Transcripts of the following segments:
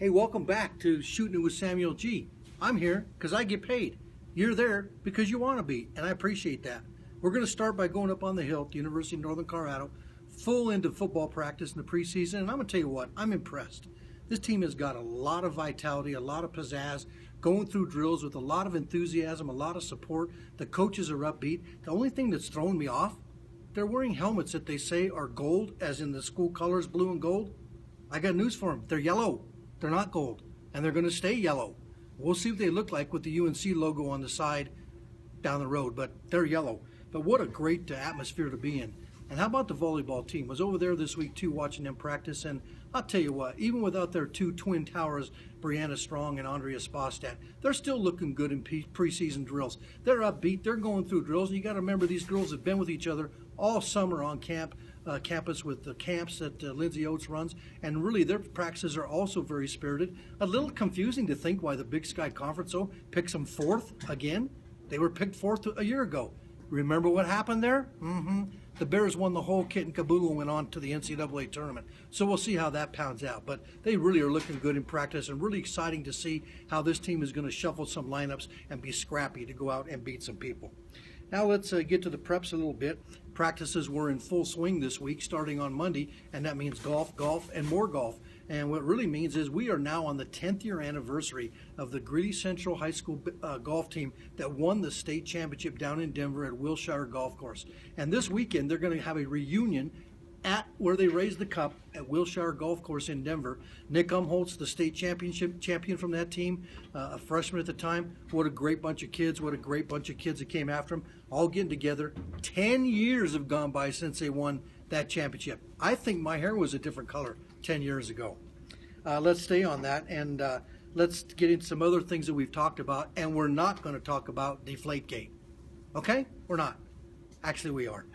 Hey, welcome back to Shootin' with Samuel G. I'm here because I get paid. You're there because you want to be, and I appreciate that. We're going to start by going up on the hill at the University of Northern Colorado, full into football practice in the preseason, and I'm going to tell you what, I'm impressed. This team has got a lot of vitality, a lot of pizzazz, going through drills with a lot of enthusiasm, a lot of support. The coaches are upbeat. The only thing that's thrown me off, they're wearing helmets that they say are gold, as in the school colors, blue and gold. I got news for them. They're yellow. They're not gold, and they're going to stay yellow. We'll see what they look like with the UNC logo on the side down the road, but they're yellow. But what a great atmosphere to be in. And how about the volleyball team? Was over there this week, too, watching them practice, and I'll tell you what, even without their two twin towers, Brianna Strong and Andrea Spostad, they're still looking good in preseason drills. They're upbeat. They're going through drills, and you got to remember these girls have been with each other all summer on campus with the camps that Lindsay Oates runs, and really their practices are also very spirited. A little confusing to think why the Big Sky Conference, though, picks them fourth again. They were picked fourth a year ago. Remember what happened there? The Bears won the whole kit and caboodle and went on to the NCAA tournament. So we'll see how that pounds out. But they really are looking good in practice, and really exciting to see how this team is going to shuffle some lineups and be scrappy to go out and beat some people. Now let's get to the preps a little bit. Practices were in full swing this week, starting on Monday, and that means golf, and more golf. And what it really means is we are now on the 10th year anniversary of the Greeley Central High School golf team that won the state championship down in Denver at Wilshire Golf Course. And this weekend they're going to have a reunion at where they raised the cup at Wilshire Golf Course in Denver. Nick Umholtz, the state champion from that team, a freshman at the time. What a great bunch of kids. What a great bunch of kids that came after him, all getting together. 10 years have gone by since they won that championship. I think my hair was a different color 10 years ago. Let's stay on that, and let's get into some other things that we've talked about, and we're not going to talk about Deflategate. Okay? We're not. Actually, we are.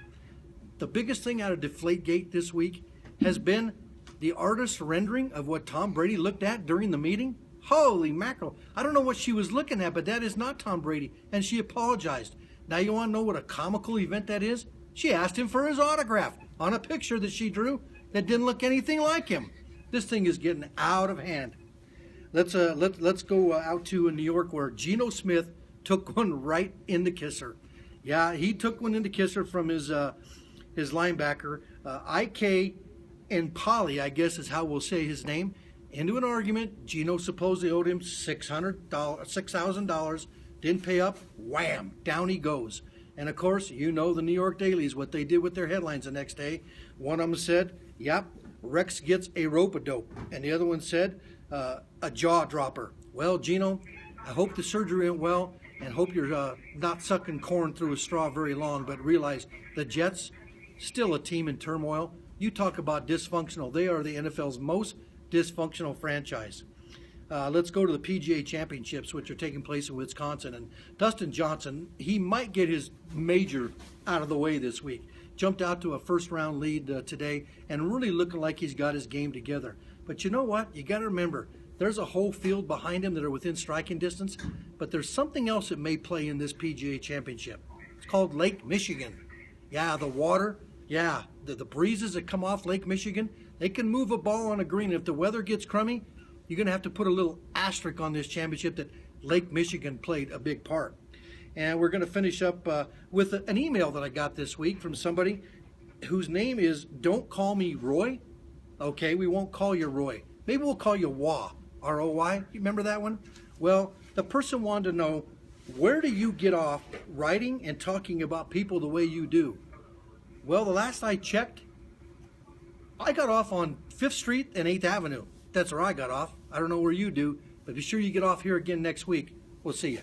The biggest thing out of Deflategate this week has been the artist's rendering of what Tom Brady looked at during the meeting. Holy mackerel. I don't know what she was looking at, but that is not Tom Brady, and she apologized. Now you want to know what a comical event that is? She asked him for his autograph on a picture that she drew that didn't look anything like him. This thing is getting out of hand. Let's go out to New York, where Geno Smith took one right in the kisser. Yeah, he took one in the kisser from his linebacker, IK and Polly, I guess is how we'll say his name, into an argument. Geno supposedly owed him $6,000, didn't pay up, wham, down he goes. And of course, you know the New York dailies, what they did with their headlines the next day. One of them said, yep, Rex gets a rope-a-dope. And the other one said, a jaw dropper. Well, Geno, I hope the surgery went well, and hope you're not sucking corn through a straw very long, but realize the Jets, still a team in turmoil. You talk about dysfunctional. They are the NFL's most dysfunctional franchise. Let's go to the PGA Championships, which are taking place in Wisconsin. And Dustin Johnson, he might get his major out of the way this week. Jumped out to a first-round lead today and really looking like he's got his game together. But you know what? You got to remember, there's a whole field behind him that are within striking distance. But there's something else that may play in this PGA Championship. It's called Lake Michigan. Yeah, the water. Yeah, the breezes that come off Lake Michigan, they can move a ball on a green. If the weather gets crummy, you're going to have to put a little asterisk on this championship that Lake Michigan played a big part. And we're going to finish up with an email that I got this week from somebody whose name is Don't Call Me Roy. Okay, we won't call you Roy. Maybe we'll call you Wah, R-O-Y. You remember that one? Well, the person wanted to know, where do you get off writing and talking about people the way you do? Well, the last I checked, I got off on 5th Street and 8th Avenue. That's where I got off. I don't know where you do, but be sure you get off here again next week. We'll see you.